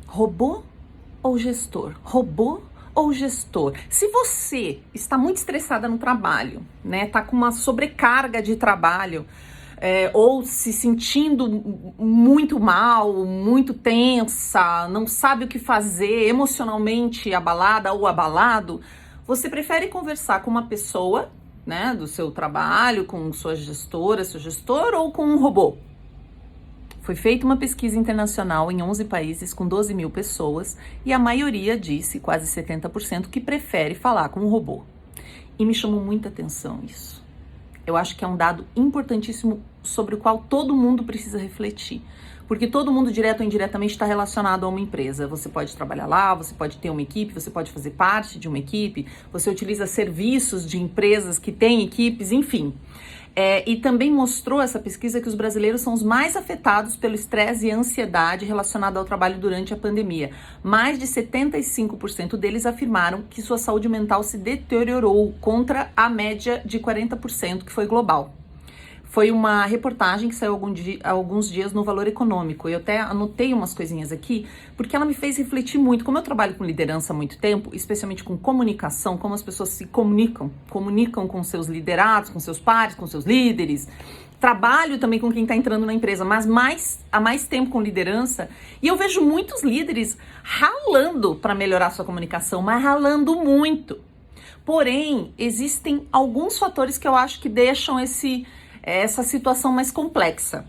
Robô ou gestor? Robô ou gestor? Se você está muito estressada no trabalho, né, tá com uma sobrecarga de trabalho, ou se sentindo muito mal, muito tensa, não sabe o que fazer, emocionalmente abalada ou abalado, você prefere conversar com uma pessoa, né, do seu trabalho, com sua gestora, seu gestor, ou com um robô? Foi feita uma pesquisa internacional em 11 países com 12 mil pessoas e a maioria disse, quase 70%, que prefere falar com um robô. E me chamou muita atenção isso. Eu acho que é um dado importantíssimo sobre o qual todo mundo precisa refletir. Porque todo mundo, direto ou indiretamente, está relacionado a uma empresa. Você pode trabalhar lá, você pode ter uma equipe, você pode fazer parte de uma equipe, você utiliza serviços de empresas que têm equipes, enfim. E também mostrou essa pesquisa que os brasileiros são os mais afetados pelo estresse e ansiedade relacionado ao trabalho durante a pandemia. Mais de 75% deles afirmaram que sua saúde mental se deteriorou contra a média de 40% que foi global. Foi uma reportagem que saiu há alguns dias no Valor Econômico. Eu até anotei umas coisinhas aqui, porque ela me fez refletir muito. Como eu trabalho com liderança há muito tempo, especialmente com comunicação, como as pessoas se comunicam com seus liderados, com seus pares, com seus líderes. Trabalho também com quem está entrando na empresa, mas há mais tempo com liderança. E eu vejo muitos líderes ralando para melhorar sua comunicação, mas ralando muito. Porém, existem alguns fatores que eu acho que deixam essa situação mais complexa.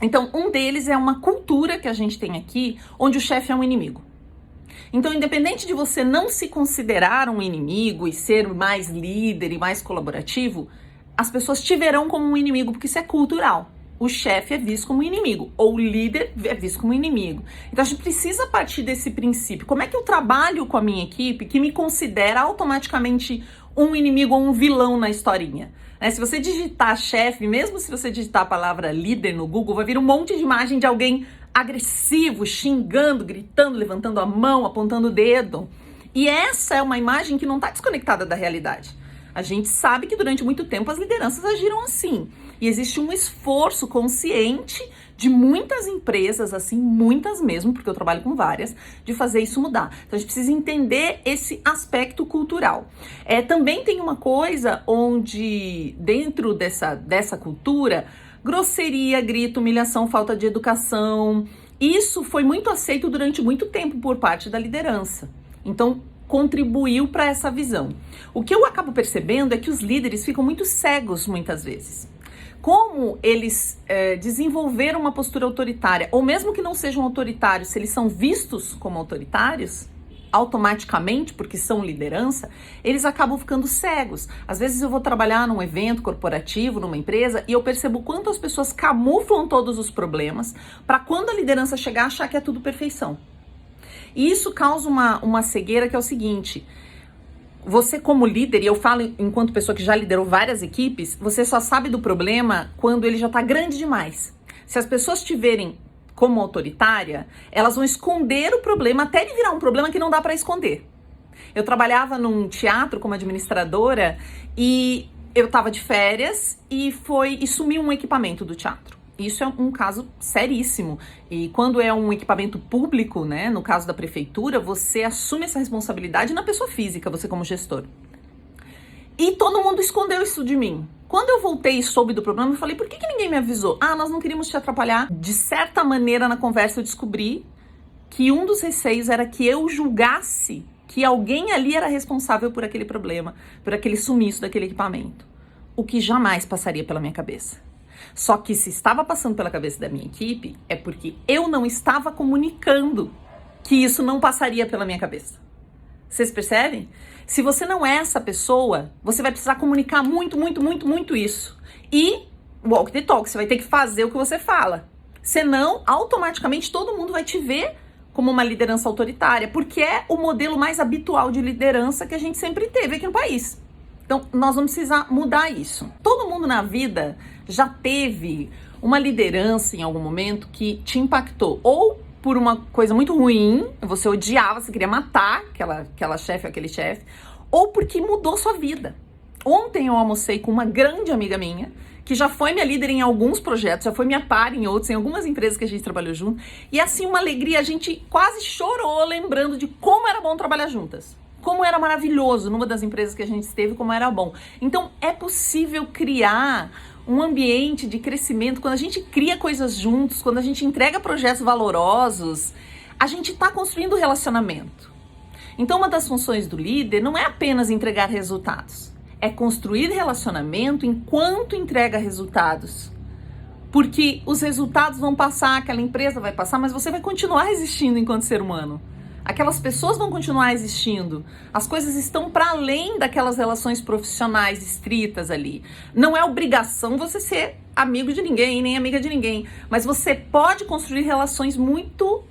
Então, um deles é uma cultura que a gente tem aqui, onde o chefe é um inimigo. Então, independente de você não se considerar um inimigo e ser mais líder e mais colaborativo, as pessoas te verão como um inimigo, porque isso é cultural. O chefe é visto como um inimigo, ou o líder é visto como um inimigo. Então, a gente precisa partir desse princípio. Como é que eu trabalho com a minha equipe que me considera automaticamente um inimigo ou um vilão na historinha? Se você digitar chefe, mesmo se você digitar a palavra líder no Google, vai vir um monte de imagem de alguém agressivo, xingando, gritando, levantando a mão, apontando o dedo. E essa é uma imagem que não está desconectada da realidade. A gente sabe que durante muito tempo as lideranças agiram assim. E existe um esforço consciente de muitas empresas, assim, muitas mesmo, porque eu trabalho com várias, de fazer isso mudar. Então a gente precisa entender esse aspecto cultural. Também tem uma coisa onde, dentro dessa cultura, grosseria, grito, humilhação, falta de educação, isso foi muito aceito durante muito tempo por parte da liderança. Então, contribuiu para essa visão. O que eu acabo percebendo é que os líderes ficam muito cegos muitas vezes. Como eles desenvolveram uma postura autoritária, ou mesmo que não sejam autoritários, se eles são vistos como autoritários, automaticamente, porque são liderança, eles acabam ficando cegos. Às vezes eu vou trabalhar num evento corporativo, numa empresa, e eu percebo quanto as pessoas camuflam todos os problemas para quando a liderança chegar achar que é tudo perfeição. E isso causa uma cegueira que é o seguinte: você como líder, e eu falo enquanto pessoa que já liderou várias equipes, você só sabe do problema quando ele já está grande demais. Se as pessoas te verem como autoritária, elas vão esconder o problema até ele virar um problema que não dá para esconder. Eu trabalhava num teatro como administradora e eu estava de férias e sumiu um equipamento do teatro. Isso é um caso seríssimo. E quando é um equipamento público, né, no caso da prefeitura, você assume essa responsabilidade na pessoa física, você como gestor. E todo mundo escondeu isso de mim. Quando eu voltei e soube do problema, eu falei, por que ninguém me avisou? Nós não queríamos te atrapalhar. De certa maneira, na conversa, eu descobri que um dos receios era que eu julgasse que alguém ali era responsável por aquele problema, por aquele sumiço daquele equipamento. O que jamais passaria pela minha cabeça. Só que se estava passando pela cabeça da minha equipe, é porque eu não estava comunicando que isso não passaria pela minha cabeça. Vocês percebem? Se você não é essa pessoa, você vai precisar comunicar muito isso. E walk the talk, você vai ter que fazer o que você fala. Senão, automaticamente, todo mundo vai te ver como uma liderança autoritária, porque é o modelo mais habitual de liderança que a gente sempre teve aqui no país. Então, nós vamos precisar mudar isso. Todo mundo na vida já teve uma liderança em algum momento que te impactou. Ou por uma coisa muito ruim, você odiava, você queria matar aquela chefe, aquele chefe. Ou porque mudou sua vida. Ontem eu almocei com uma grande amiga minha, que já foi minha líder em alguns projetos, já foi minha par em outros, em algumas empresas que a gente trabalhou junto. E assim, uma alegria, a gente quase chorou lembrando de como era bom trabalhar juntas. Como era maravilhoso numa das empresas que a gente esteve, como era bom. Então, é possível criar um ambiente de crescimento. Quando a gente cria coisas juntos, quando a gente entrega projetos valorosos, a gente está construindo relacionamento. Então, uma das funções do líder não é apenas entregar resultados. É construir relacionamento enquanto entrega resultados. Porque os resultados vão passar, aquela empresa vai passar, mas você vai continuar existindo enquanto ser humano. Aquelas pessoas vão continuar existindo. As coisas estão para além daquelas relações profissionais estritas ali. Não é obrigação você ser amigo de ninguém, nem amiga de ninguém. Mas você pode construir relações muito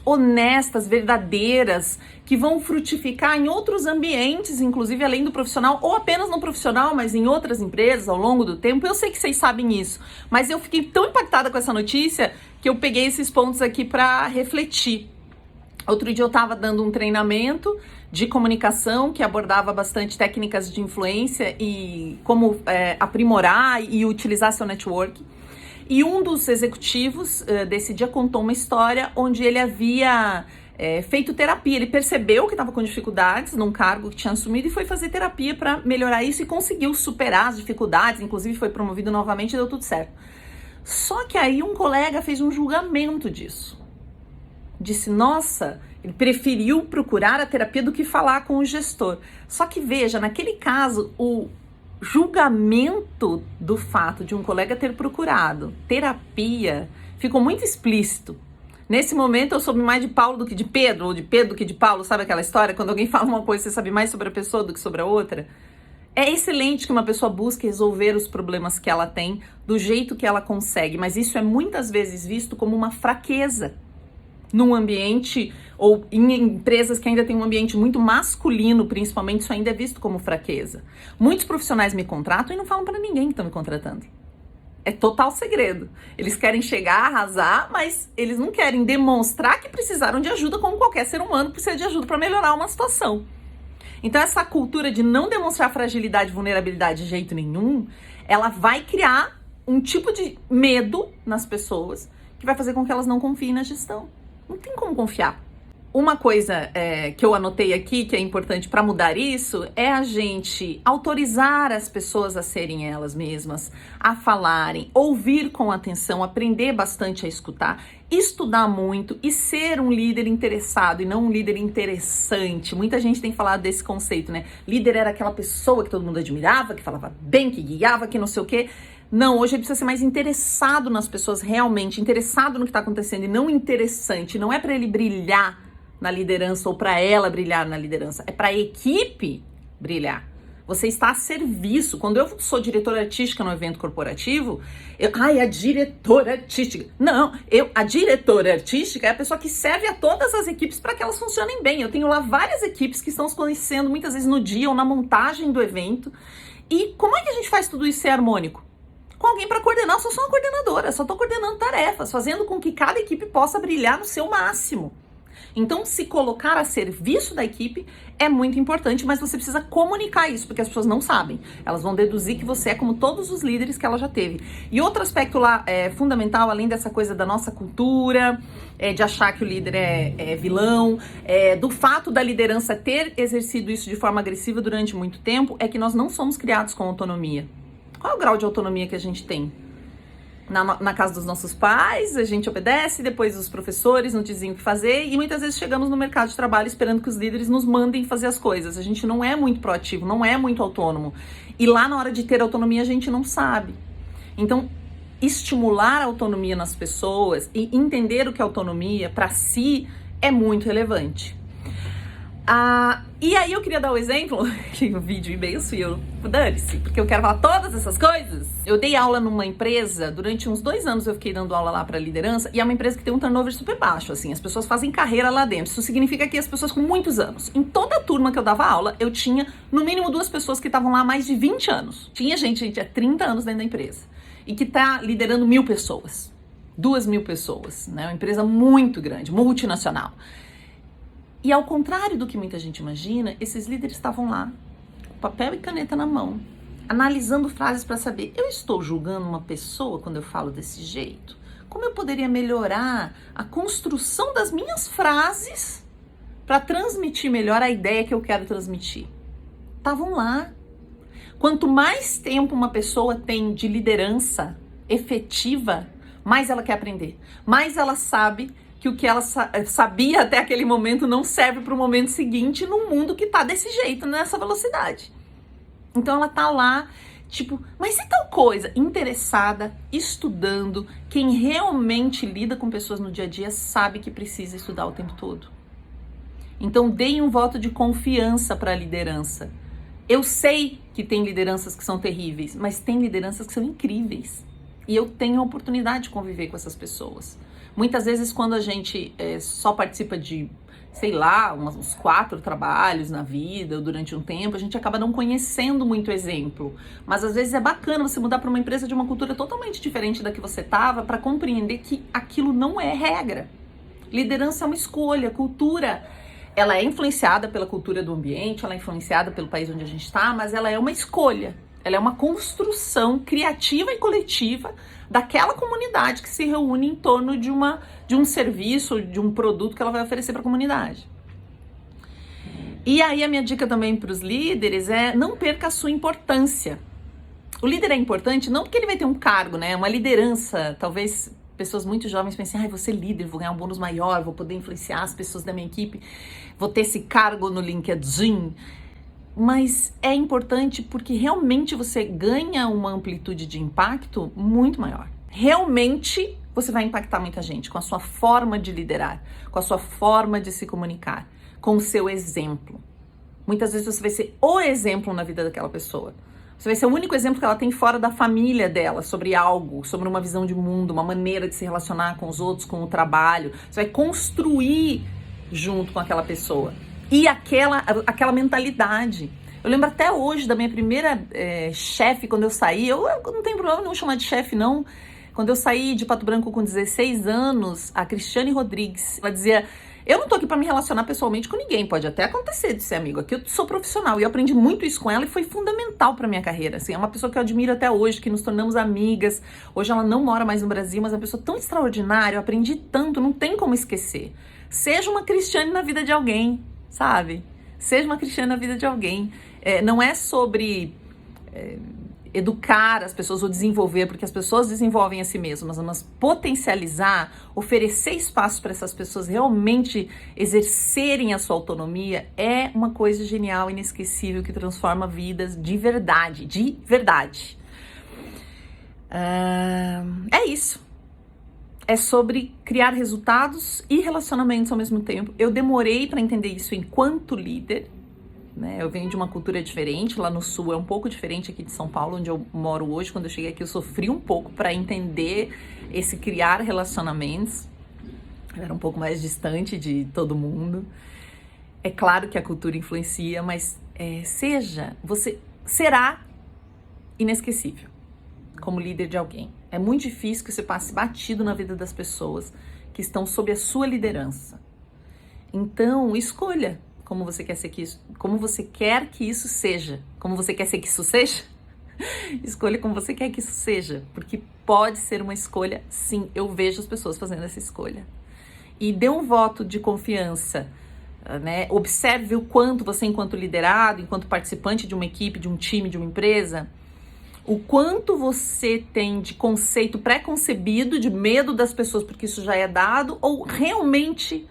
honestas, verdadeiras, que vão frutificar em outros ambientes, inclusive além do profissional, ou apenas no profissional, mas em outras empresas ao longo do tempo. Eu sei que vocês sabem isso, mas eu fiquei tão impactada com essa notícia que eu peguei esses pontos aqui para refletir. Outro dia eu estava dando um treinamento de comunicação que abordava bastante técnicas de influência e como aprimorar e utilizar seu network. E um dos executivos desse dia contou uma história onde ele havia feito terapia. Ele percebeu que estava com dificuldades num cargo que tinha assumido e foi fazer terapia para melhorar isso e conseguiu superar as dificuldades, inclusive foi promovido novamente e deu tudo certo. Só que aí um colega fez um julgamento disso. Disse, nossa, ele preferiu procurar a terapia do que falar com o gestor. Só que veja, naquele caso, o julgamento do fato de um colega ter procurado terapia ficou muito explícito. Nesse momento eu soube mais de Paulo do que de Pedro, ou de Pedro do que de Paulo, sabe aquela história? Quando alguém fala uma coisa, você sabe mais sobre a pessoa do que sobre a outra? É excelente que uma pessoa busque resolver os problemas que ela tem do jeito que ela consegue, mas isso é muitas vezes visto como uma fraqueza num ambiente, ou em empresas que ainda tem um ambiente muito masculino, principalmente, isso ainda é visto como fraqueza. Muitos profissionais me contratam e não falam para ninguém que estão me contratando. É total segredo. Eles querem chegar, arrasar, mas eles não querem demonstrar que precisaram de ajuda, como qualquer ser humano precisa de ajuda para melhorar uma situação. Então, essa cultura de não demonstrar fragilidade e vulnerabilidade de jeito nenhum, ela vai criar um tipo de medo nas pessoas que vai fazer com que elas não confiem na gestão. Não tem como confiar. Uma coisa que eu anotei aqui, que é importante para mudar isso, é a gente autorizar as pessoas a serem elas mesmas, a falarem, ouvir com atenção, aprender bastante a escutar, estudar muito e ser um líder interessado e não um líder interessante. Muita gente tem falado desse conceito, né? Líder era aquela pessoa que todo mundo admirava, que falava bem, que guiava, que não sei o quê. Não, hoje ele precisa ser mais interessado nas pessoas realmente, interessado no que está acontecendo e não interessante. Não é para ele brilhar na liderança ou para ela brilhar na liderança, é para a equipe brilhar. Você está a serviço. Quando eu sou diretora artística no evento corporativo, a diretora artística. Não, a diretora artística é a pessoa que serve a todas as equipes para que elas funcionem bem. Eu tenho lá várias equipes que estão se conhecendo muitas vezes no dia ou na montagem do evento. E como é que a gente faz tudo isso ser harmônico? Com alguém para coordenar, eu só sou uma coordenadora, só estou coordenando tarefas, fazendo com que cada equipe possa brilhar no seu máximo. Então, se colocar a serviço da equipe é muito importante, mas você precisa comunicar isso, porque as pessoas não sabem. Elas vão deduzir que você é como todos os líderes que ela já teve. E outro aspecto lá fundamental, além dessa coisa da nossa cultura, de achar que o líder é vilão, do fato da liderança ter exercido isso de forma agressiva durante muito tempo, é que nós não somos criados com autonomia. Qual é o grau de autonomia que a gente tem? Na casa dos nossos pais, a gente obedece, depois os professores nos diziam o que fazer e muitas vezes chegamos no mercado de trabalho esperando que os líderes nos mandem fazer as coisas. A gente não é muito proativo, não é muito autônomo. E lá na hora de ter autonomia a gente não sabe. Então, estimular a autonomia nas pessoas e entender o que é autonomia para si é muito relevante. E aí eu queria dar o exemplo, que o vídeo imenso e eu, dane-se, porque eu quero falar todas essas coisas. Eu dei aula numa empresa, durante uns 2 anos eu fiquei dando aula lá para liderança, e é uma empresa que tem um turnover super baixo, assim, as pessoas fazem carreira lá dentro. Isso significa que as pessoas com muitos anos. Em toda a turma que eu dava aula, eu tinha no mínimo 2 pessoas que estavam lá há mais de 20 anos. Tinha gente há 30 anos dentro da empresa, e que tá liderando 1.000 pessoas, 2.000 pessoas, né? Uma empresa muito grande, multinacional. E ao contrário do que muita gente imagina, esses líderes estavam lá, papel e caneta na mão, analisando frases para saber, eu estou julgando uma pessoa quando eu falo desse jeito? Como eu poderia melhorar a construção das minhas frases para transmitir melhor a ideia que eu quero transmitir? Estavam lá. Quanto mais tempo uma pessoa tem de liderança efetiva, mais ela quer aprender. Mais ela sabe que o que ela sabia até aquele momento não serve para o momento seguinte num mundo que tá desse jeito, nessa velocidade. Então ela tá lá, tipo, mas e tal coisa? Interessada, estudando. Quem realmente lida com pessoas no dia a dia sabe que precisa estudar o tempo todo. Então deem um voto de confiança para a liderança. Eu sei que tem lideranças que são terríveis, mas tem lideranças que são incríveis. E eu tenho a oportunidade de conviver com essas pessoas. Muitas vezes quando a gente só participa de, sei lá, uns 4 trabalhos na vida ou durante um tempo, a gente acaba não conhecendo muito exemplo. Mas às vezes é bacana você mudar para uma empresa de uma cultura totalmente diferente da que você estava para compreender que aquilo não é regra. Liderança é uma escolha, cultura, ela é influenciada pela cultura do ambiente, ela é influenciada pelo país onde a gente está, mas ela é uma escolha. Ela é uma construção criativa e coletiva daquela comunidade que se reúne em torno de um serviço, de um produto que ela vai oferecer para a comunidade. E aí a minha dica também para os líderes é não perca a sua importância. O líder é importante não porque ele vai ter um cargo, né? Uma liderança, talvez pessoas muito jovens pensem, vou ser líder, vou ganhar um bônus maior, vou poder influenciar as pessoas da minha equipe, vou ter esse cargo no LinkedIn. Mas é importante porque realmente você ganha uma amplitude de impacto muito maior. Realmente você vai impactar muita gente com a sua forma de liderar, com a sua forma de se comunicar, com o seu exemplo. Muitas vezes você vai ser o exemplo na vida daquela pessoa. Você vai ser o único exemplo que ela tem fora da família dela, sobre algo, sobre uma visão de mundo, uma maneira de se relacionar com os outros, com o trabalho. Você vai construir junto com aquela pessoa. E aquela mentalidade. Eu lembro até hoje da minha primeira chefe, quando eu saí, eu não tenho problema nenhum chamar de chefe, não. Quando eu saí de Pato Branco com 16 anos, a Cristiane Rodrigues, ela dizia, eu não tô aqui para me relacionar pessoalmente com ninguém, pode até acontecer de ser amigo, aqui eu sou profissional, e eu aprendi muito isso com ela e foi fundamental para minha carreira, assim, é uma pessoa que eu admiro até hoje, que nos tornamos amigas, hoje ela não mora mais no Brasil, mas é uma pessoa tão extraordinária, eu aprendi tanto, não tem como esquecer. Seja uma Cristiane na vida de alguém, sabe? Seja uma Cristiane na vida de alguém. Não é sobre educar as pessoas ou desenvolver, porque as pessoas desenvolvem a si mesmas, mas potencializar, oferecer espaço para essas pessoas realmente exercerem a sua autonomia é uma coisa genial, inesquecível, que transforma vidas de verdade, de verdade. É isso. É sobre criar resultados e relacionamentos ao mesmo tempo. Eu demorei para entender isso enquanto líder, né? Eu venho de uma cultura diferente, lá no sul é um pouco diferente aqui de São Paulo, onde eu moro hoje. Quando eu cheguei aqui eu sofri um pouco para entender esse criar relacionamentos. Eu era um pouco mais distante de todo mundo. É claro que a cultura influencia, mas você será inesquecível como líder de alguém. É muito difícil que você passe batido na vida das pessoas que estão sob a sua liderança. Então, escolha como você quer ser como você quer que isso seja. Como você quer ser que isso seja? Escolha como você quer que isso seja, porque pode ser uma escolha, sim. Eu vejo as pessoas fazendo essa escolha. E dê um voto de confiança, né? Observe o quanto você, enquanto liderado, enquanto participante de uma equipe, de um time, de uma empresa, o quanto você tem de conceito pré-concebido, de medo das pessoas porque isso já é dado, ou realmente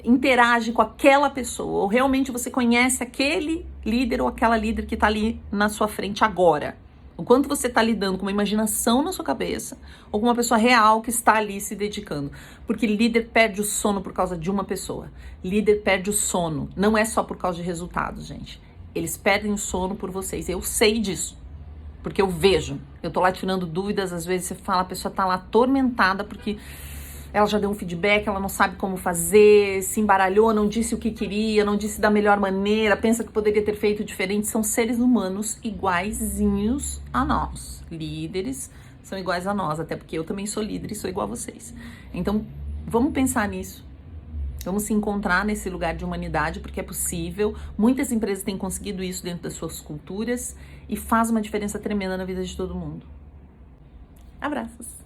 interage com aquela pessoa, ou realmente você conhece aquele líder ou aquela líder que está ali na sua frente agora. O quanto você está lidando com uma imaginação na sua cabeça ou com uma pessoa real que está ali se dedicando. Porque líder perde o sono por causa de uma pessoa. Líder perde o sono. Não é só por causa de resultados, gente. Eles perdem o sono por vocês. Eu sei disso. Porque eu vejo. Eu tô lá tirando dúvidas. Às vezes você fala, a pessoa tá lá atormentada porque ela já deu um feedback, ela não sabe como fazer, se embaralhou, não disse o que queria, não disse da melhor maneira, pensa que poderia ter feito diferente. São seres humanos iguaizinhos a nós. Líderes são iguais a nós, até porque eu também sou líder e sou igual a vocês. Então, vamos pensar nisso. Vamos se encontrar nesse lugar de humanidade, porque é possível. Muitas empresas têm conseguido isso dentro das suas culturas e faz uma diferença tremenda na vida de todo mundo. Abraços!